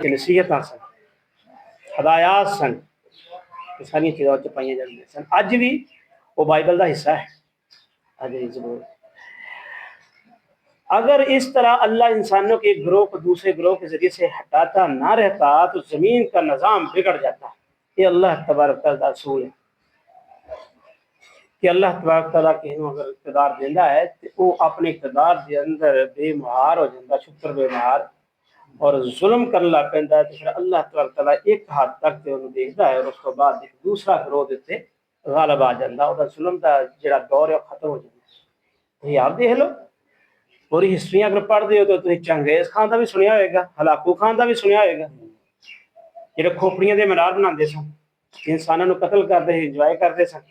کہ نصیحت سن ہدایات سن ساری چیزاں پائی جاتی سن اج بھی وہ بائبل کا حصہ ہے اج بھی ضرور اگر اس طرح اللہ انسانوں کے ایک گروہ کو دوسرے گروہ کے ذریعے سے ہٹاتا نہ رہتا تو زمین کا نظام بگڑ جاتا یہ اللہ تبارک تعالیٰ کا اصول ہے کہ اللہ تبارک تعالیٰ کہ اگر اقتدار دینا ہے تو وہ اپنے اقتدار کے اندر بے مہار ہو جاتا چھپر بے مہار اور ظلم کرنے لگ پہ تو پھر اللہ تبارک تعالیٰ ایک حد تک دیکھتا ہے اور اس کو بعد دوسرا گروہ دیتے غالب آ جاتا اور ظلم کا جڑا دور ہے وہ ختم ہو جاتا یہ آپ دیکھ لو پوری ہسٹری اگر پڑھتے ہو تو تم چنگیز خان کا بھی سنیا ہوئے گا ہلاکو خان کا بھی سنیا ہوئے گا جہاں کھوپڑیاں دے مینار بنا سن انسانوں قتل کرتے انجوائے کرتے سن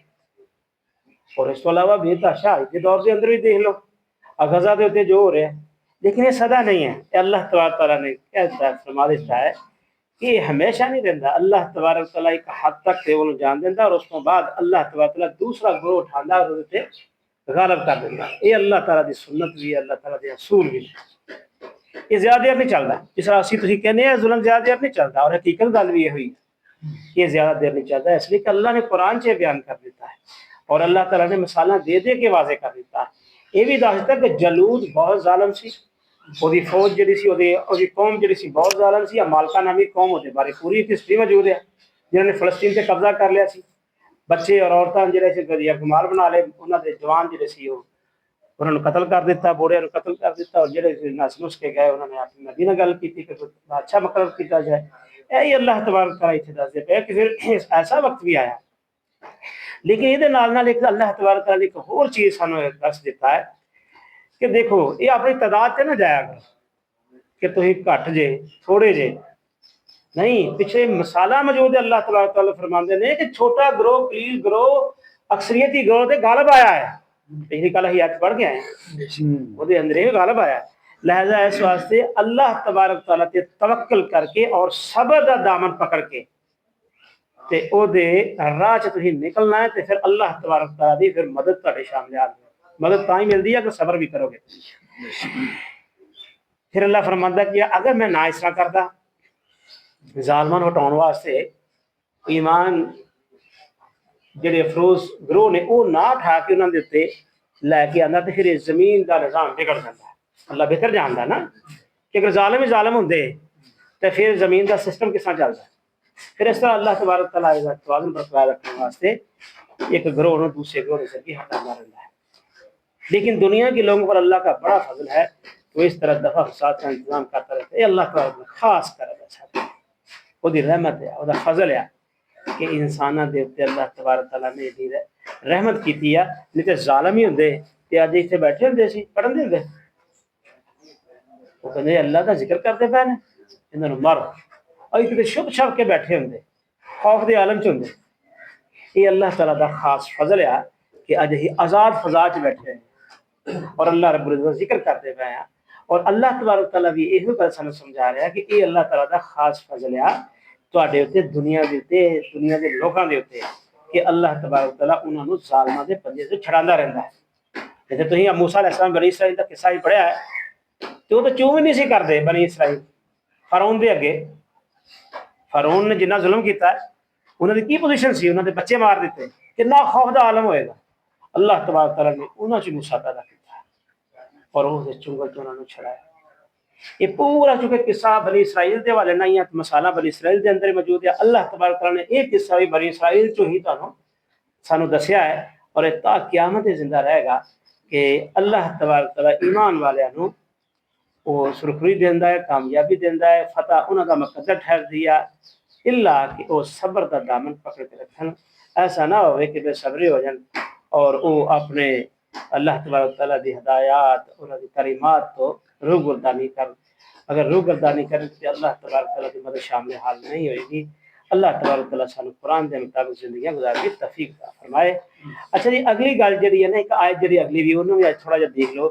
اور اس کو علاوہ بے تحشا کے دور کے اندر بھی دیکھ لو غزہ کے اتنے جو ہو رہا ہے لیکن یہ سدا نہیں ہے یہ اللہ تبارک تعالیٰ نے فرما دیتا ہے کہ یہ ہمیشہ نہیں رہتا اللہ تبارک تعالیٰ ایک حد تک سے وہ جان دینا اور اس کے بعد اللہ تبارک تعالیٰ دوسرا گروہ اٹھانا اور اسے غالب کر دینا یہ اللہ تعالیٰ کی سنت بھی ہے اللہ تعالیٰ کے اصول بھی یہ زیادہ دیر نہیں چلتا جس طرح اسی تھی کہنے ہیں ظلم زیادہ دیر نہیں چلتا اور حقیقت گل بھی یہ ہوئی یہ زیادہ دیر نہیں چلتا اس لیے کہ اللہ نے قرآن سے بیان کر دیتا ہے اور اللہ تعالیٰ نے مثالیں دے دے کے واضح کر دیتا ہے یہ بھی دستا کہ جلود بہت ظالم سی وہ فوج جڑی سی قوم جڑی سی بہت ظالم سی مالکا نامی قوم ہوتے بارے پوری ہسٹری موجود ہے جنہوں نے فلسطین سے قبضہ کر لیا سی بچے اور عورتیں جڑے سے گدیا گمال بنا لے انہوں نے جوان جڑے سی انہوں نے قتل کر دیتا بوڑھے قتل کر دیتا اور جڑے نس نس کے گئے انہوں نے اپنی نبی نے گل کی کہ اچھا مقرر کیا جائے یہی اللہ تبارک تعالیٰ اتنے دس دے کہ پھر ایسا وقت بھی آیا لیکن یہ ایک اللہ تبارک تعالیٰ نے ایک اور چیز سانو دس دیتا ہے کہ دیکھو یہ اپنی تعداد سے نہ جایا کرو کہ تھی گھٹ جے تھوڑے جے نہیں پیچھے مثالہ موجود ہے اللہ تبارک تعالیٰ فرماندے نے کہ چھوٹا گروہ قلیل گروہ اکثریتی گروہ سے غالب آیا ہے پچھلی کل ہی آج پڑھ گیا ہے وہ اندر غالب آیا ہے لہذا اس واسطے اللہ تبارک تعالیٰ تے توکل کر کے اور صبر دا دامن پکڑ کے تے او دے راہ چ تسی نکلنا ہے تے پھر اللہ تبارک تعالیٰ دی پھر مدد تہاڈے شامل آ مدد تاں ہی ملدی ہے کہ صبر بھی کرو گے پھر اللہ فرماندا کہ اگر میں نہ اس طرح کردا ظالمان ہٹاؤن واسطے ایمان جڑے افروز گروہ نے وہ نہ اٹھا کے انہوں نے دیتے لے کے آنا تو پھر زمین کا نظام بگڑ جاتا ہے اللہ بہتر جانتا نا کہ اگر ظالم ہی ظالم ہوں تو پھر زمین کا سسٹم کس طرح چلتا ہے پھر اس طرح اللہ تبارک تعالیٰ توازن برقرار رکھنے واسطے ایک گروہ نے دوسرے گروہ سے بھی ہٹانا رہتا ہے لیکن دنیا کے لوگوں پر اللہ کا بڑا فضل ہے تو اس طرح دفع فساد کا انتظام کرتا رہتا ہے اللہ تعالیٰ خاص کرتا ہے وہ رحمت ہے وہ فضل ہے کہ انسانوں کے اتنے اللہ تبارک تعالیٰ نے رحمت کی نہیں تو ظالم ہی ہوندے تے اج اتنے بیٹھے ہوندے سی پڑھن دے ہوندے وہ کہتے اللہ کا ذکر کرتے پے نے انہوں نے مارو اور اتنے چھپ چھپ کے بیٹھے ہوندے خوف دے عالم چ ہوندے یہ اللہ تعالیٰ کا خاص فضل ہے کہ اج ہی آزاد فضا چ بیٹھے ہیں اور اللہ رب العزت ذکر کرتے پے ہیں اور اللہ تبارک تعالیٰ بھی یہ گل سانو سمجھا رہا ہے کہ یہ اللہ تعالیٰ کا خاص فضل ہے تواڈے تے دنیا دے لوکاں دے اوتے کہ اللہ تبارک تعالیٰ انہاں نوں ظالماں دے پنجے سے چھڑاندا رہندا ہے جیسے تسی موسیٰ علیہ السلام بنی اسرائیل دا قصہ ہی پڑھیا ہے تو وہ تو چوں بھی نہیں سی کردے بنی اسرائیل فرعون دے اگے فرعون نے جنہ ظلم کیتا ہے انہاں دی کی پوزیشن سی انہاں دے بچے مار دیتے کتنا خوف دا عالم ہوئے گا اللہ تبارک تعالیٰ نے انہاں چ موسیٰ پیدا کیتا اور وہ چنگل تو انہاں نوں چھڑایا یہ پورا چونکہ قصہ بنی اسرائیل دے والے نہیں ہے مسالہ بنی اسرائیل دے اندر موجود ہے اللہ تبارک تعالیٰ نے ایک قصہ بھی بنی اسرائیل چوں ہی سانو دسیا ہے اور یہ تا قیامت زندہ رہے گا کہ اللہ تبارک تعالیٰ ایمان والوں وہ سرخری دیندا ہے کامیابی دیندا ہے فتح انہاں دا مقدر ٹھہر دیا اللہ کہ وہ صبر دا دامن پکڑ کے رکھن ایسا نہ ہوئے کہ بے صبری ہو جائیں اور وہ اپنے اللہ تبارک تعالیٰ دی ہدایات انہاں دی تعلیمات تو روگردانی کر اگر روگردانی کریں تو اللہ تبارک تعالیٰ کی مدد شامل حال نہیں ہوئے گی اللہ تبارک تعالیٰ سانو قرآن دے مطابق زندگیاں گزارنے کی توفیق عطا فرمائے اچھا جی اگلی گل جڑی ہے نا ایک آیت جڑی اگلی بھی انہوں نے تھوڑا جہا دیکھ لو